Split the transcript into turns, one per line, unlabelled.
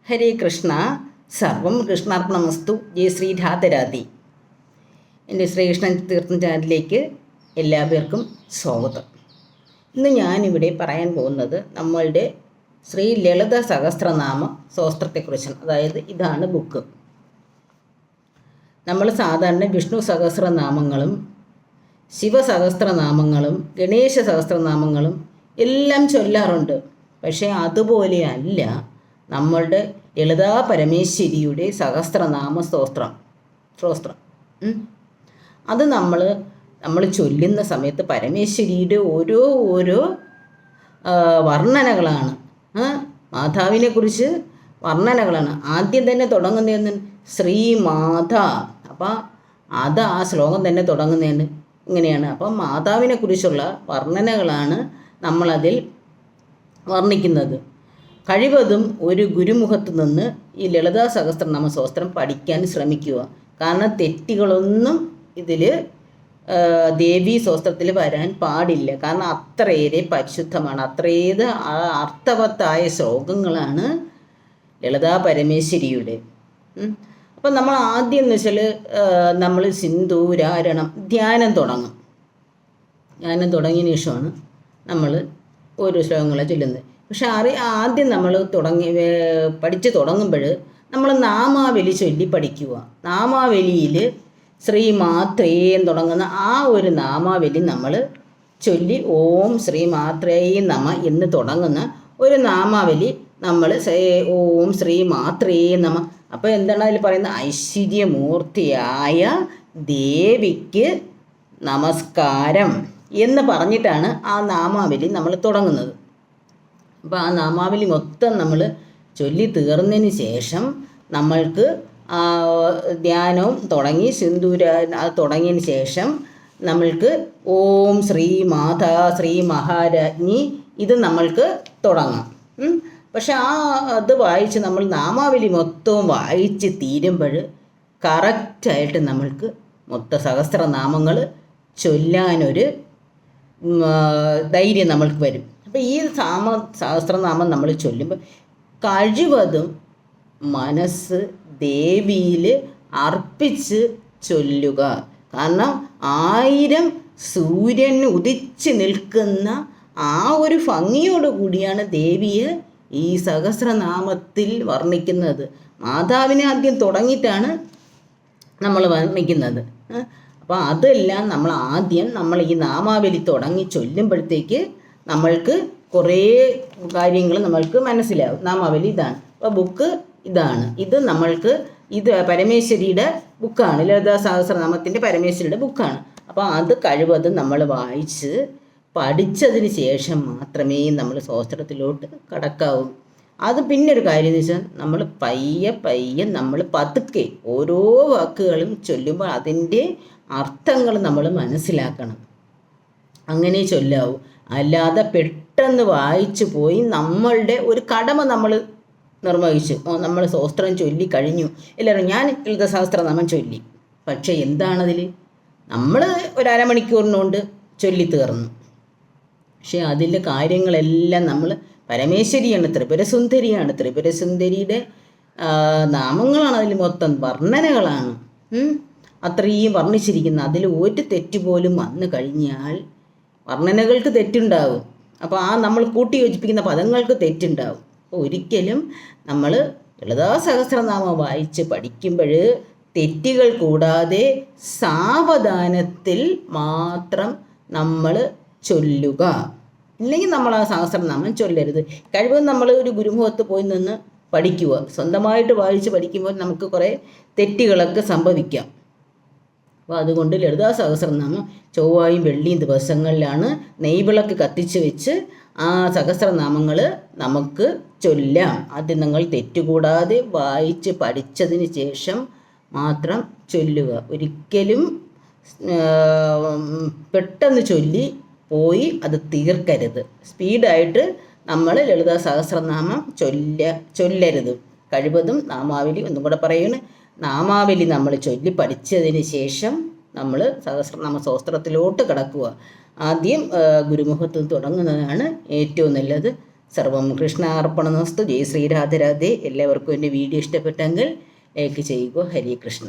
ഹരേ കൃഷ്ണ. സർവം കൃഷ്ണാർപ്പണമസ്തു. ജയ ശ്രീ രാധരാധി. എൻ്റെ ശ്രീകൃഷ്ണൻ തീർത്ഥം ചാനലിലേക്ക് എല്ലാ പേർക്കും സ്വാഗതം. ഇന്ന് ഞാനിവിടെ പറയാൻ പോകുന്നത് നമ്മളുടെ ശ്രീ ലളിത സഹസ്രനാമ സ്തോത്രത്തെക്കുറിച്ചാണ്. അതായത് ഇതാണ് ബുക്ക്. നമ്മൾ സാധാരണ വിഷ്ണു സഹസ്രനാമങ്ങളും ശിവസഹസ്രനാമങ്ങളും ഗണേശ സഹസ്രനാമങ്ങളും എല്ലാം ചൊല്ലാറുണ്ട്. പക്ഷേ അതുപോലെയല്ല നമ്മളുടെ ലളിതാ പരമേശ്വരിയുടെ സഹസ്രനാമ സ്തോത്രം. അത് നമ്മൾ ചൊല്ലുന്ന സമയത്ത് പരമേശ്വരിയുടെ ഓരോ വർണ്ണനകളാണ്. മാതാവിനെക്കുറിച്ച് വർണ്ണനകളാണ്. ആദ്യം തന്നെ തുടങ്ങുന്നതെന്ന് ശ്രീമാത. അപ്പം അത് ആ ശ്ലോകം തന്നെ തുടങ്ങുന്നതിന് ഇങ്ങനെയാണ്. അപ്പം മാതാവിനെക്കുറിച്ചുള്ള വർണ്ണനകളാണ് നമ്മളതിൽ വർണ്ണിക്കുന്നത്. കഴിവതും ഒരു ഗുരുമുഖത്ത് നിന്ന് ഈ ലളിതാ സഹസ്രനാമ സ്തോത്രം പഠിക്കാൻ ശ്രമിക്കുക. കാരണം തെറ്റുകളൊന്നും ഇതിൽ ദേവീ സ്തോത്രത്തിൽ വരാൻ പാടില്ല. കാരണം അത്രയേറെ പരിശുദ്ധമാണ്, അത്രയേത് അർത്ഥവത്തായ ശ്ലോകങ്ങളാണ് ലളിതാ പരമേശ്വരിയുടെ. അപ്പം നമ്മൾ ആദ്യം എന്ന് വെച്ചാൽ നമ്മൾ സിന്ദൂരാരണം ധ്യാനം തുടങ്ങും. ധ്യാനം തുടങ്ങിയതിന് ശേഷമാണ് നമ്മൾ ഓരോ ശ്ലോകങ്ങളെ ചൊല്ലുന്നത്. പക്ഷെ ആദ്യം നമ്മൾ പഠിച്ച് തുടങ്ങുമ്പോൾ നമ്മൾ നാമാവലി ചൊല്ലി പഠിക്കുക. നാമാവലിയിൽ ശ്രീ മാത്രേയം തുടങ്ങുന്ന ആ ഒരു നാമാവലി നമ്മൾ ചൊല്ലി ഓം ശ്രീ മാത്രേയ നമ എന്ന് തുടങ്ങുന്ന ഒരു നാമാവലി നമ്മൾ ഓം ശ്രീ മാത്രേയ നമ. അപ്പോൾ എന്താണ് അതിൽ പറയുന്നത്? ഐശ്വര്യമൂർത്തിയായ ദേവിക്ക് നമസ്കാരം എന്ന് പറഞ്ഞിട്ടാണ് ആ നാമാവലി നമ്മൾ തുടങ്ങുന്നത്. അപ്പോൾ ആ നാമാവലി മൊത്തം നമ്മൾ ചൊല്ലി തീർന്നതിന് ശേഷം നമ്മൾക്ക് ധ്യാനവും തുടങ്ങി അത് തുടങ്ങിയതിന് ശേഷം നമ്മൾക്ക് ഓം ശ്രീ മാതാ ശ്രീ മഹാരാജ്ഞി ഇത് നമ്മൾക്ക് തുടങ്ങാം. പക്ഷെ അത് വായിച്ച് നമ്മൾ നാമാവലി മൊത്തവും വായിച്ച് തീരുമ്പോൾ കറക്റ്റായിട്ട് നമ്മൾക്ക് സഹസ്രനാമങ്ങൾ ചൊല്ലാനൊരു ധൈര്യം നമ്മൾക്ക് വരും. അപ്പോൾ ഈ സഹസ്രനാമം നമ്മൾ ചൊല്ലുമ്പോൾ കഴിവതും മനസ്സ് ദേവിയിൽ അർപ്പിച്ച് ചൊല്ലുക. കാരണം 1000 സൂര്യൻ ഉദിച്ച് നിൽക്കുന്ന ആ ഒരു ഭംഗിയോട് കൂടിയാണ് ദേവിയെ ഈ സഹസ്രനാമത്തിൽ വർണ്ണിക്കുന്നത്. മാതാവിനെ ആദ്യം തുടങ്ങിയിട്ടാണ് നമ്മൾ വർണ്ണിക്കുന്നത്. അപ്പോൾ അതെല്ലാം നമ്മൾ ഈ നാമാവലി തുടങ്ങി ചൊല്ലുമ്പോഴത്തേക്ക് നമ്മൾക്ക് കുറേ കാര്യങ്ങൾ നമ്മൾക്ക് മനസ്സിലാവും. നാമാവലി ഇതാണ്. അപ്പോൾ ബുക്ക് ഇതാണ്. ഇത് പരമേശ്വരിയുടെ ബുക്കാണ്. ലളിതാ സഹസ്രനാമത്തിൻ്റെ പരമേശ്വരിയുടെ ബുക്കാണ്. അപ്പോൾ അത് കഴിവതും നമ്മൾ വായിച്ച് പഠിച്ചതിന് ശേഷം മാത്രമേ നമ്മൾ സ്തോത്രത്തിലോട്ട് കടക്കാവൂ. അത് പിന്നെ ഒരു കാര്യം എന്ന് വെച്ചാൽ നമ്മൾ പയ്യെ നമ്മൾ പതുക്കെ ഓരോ വാക്കുകളും ചൊല്ലുമ്പോൾ അതിൻ്റെ അർത്ഥങ്ങൾ നമ്മൾ മനസ്സിലാക്കണം. അങ്ങനെ ചൊല്ലാവൂ. അല്ലാതെ പെട്ടെന്ന് വായിച്ചു പോയി നമ്മളുടെ ഒരു കടമ നമ്മൾ നിർവഹിച്ചു. നമ്മൾ സ്തോത്രം ചൊല്ലി കഴിഞ്ഞു, എല്ലാവരും ഞാൻ ലളിത സഹസ്രനാമം ചൊല്ലി. പക്ഷേ എന്താണതിൽ നമ്മൾ ഒരു അരമണിക്കൂറിനുകൊണ്ട് ചൊല്ലി തീർന്നു. പക്ഷേ അതിൻ്റെ കാര്യങ്ങളെല്ലാം നമ്മൾ പരമേശ്വരിയാണ്, ത്രിപുരസുന്ദരിയാണ്. ത്രിപുരസുന്ദരിയുടെ നാമങ്ങളാണ് അതിൽ മൊത്തം, വർണ്ണനകളാണ് അത്രയും വർണ്ണിച്ചിരിക്കുന്നത്. അതിൽ ഒരു തെറ്റ് പോലും വന്നു കഴിഞ്ഞാൽ വർണ്ണനകൾക്ക് തെറ്റുണ്ടാവും. അപ്പോൾ നമ്മൾ കൂട്ടി യോജിപ്പിക്കുന്ന പദങ്ങൾക്ക് തെറ്റുണ്ടാവും. അപ്പോൾ ഒരിക്കലും നമ്മൾ ലളിതാ സഹസ്രനാമം വായിച്ച് പഠിക്കുമ്പോൾ തെറ്റുകൾ കൂടാതെ സാവധാനത്തിൽ മാത്രം നമ്മൾ ചൊല്ലുക. ഇല്ലെങ്കിൽ നമ്മൾ ആ സഹസ്രനാമം ചൊല്ലരുത്. കഴിവതും നമ്മൾ ഒരു ഗുരുമുഖത്ത് പോയി നിന്ന് പഠിക്കുക. സ്വന്തമായിട്ട് വായിച്ച് പഠിക്കുമ്പോൾ നമുക്ക് കുറേ തെറ്റുകളൊക്കെ സംഭവിക്കാം. അപ്പോൾ അതുകൊണ്ട് ലളിതാ സഹസ്രനാമം ചൊവ്വായും വെള്ളിയും ദിവസങ്ങളിലാണ് നെയ്വിളക്ക് കത്തിച്ച് വെച്ച് ആ സഹസ്രനാമങ്ങൾ നമുക്ക് ചൊല്ലാം. അത് നിങ്ങൾ തെറ്റുകൂടാതെ വായിച്ച് പഠിച്ചതിന് ശേഷം മാത്രം ചൊല്ലുക. ഒരിക്കലും പെട്ടെന്ന് ചൊല്ലി പോയി അത് തീർക്കരുത്. സ്പീഡായിട്ട് നമ്മൾ ലളിതാ സഹസ്രനാമം ചൊല്ലരുത്. കഴിവതും നാമാവലി ഒന്നും കൂടെ പറയുകയാണ്. നാമാവലി നമ്മൾ ചൊല്ലി പഠിച്ചതിന് ശേഷം നമ്മൾ സഹസ്രനാമ സ്തോത്രത്തിലോട്ട് കടക്കുക. ആദ്യം ഗുരുമുഖത്ത് തുടങ്ങുന്നതാണ് ഏറ്റവും നല്ലത്. സർവം കൃഷ്ണാർപ്പണമസ്തു. ജയ് ശ്രീ രാധേ രാധേ. എല്ലാവർക്കും എൻ്റെ വീഡിയോ ഇഷ്ടപ്പെട്ടെങ്കിൽ ലൈക്ക് ചെയ്യുക. ഹരേ കൃഷ്ണ.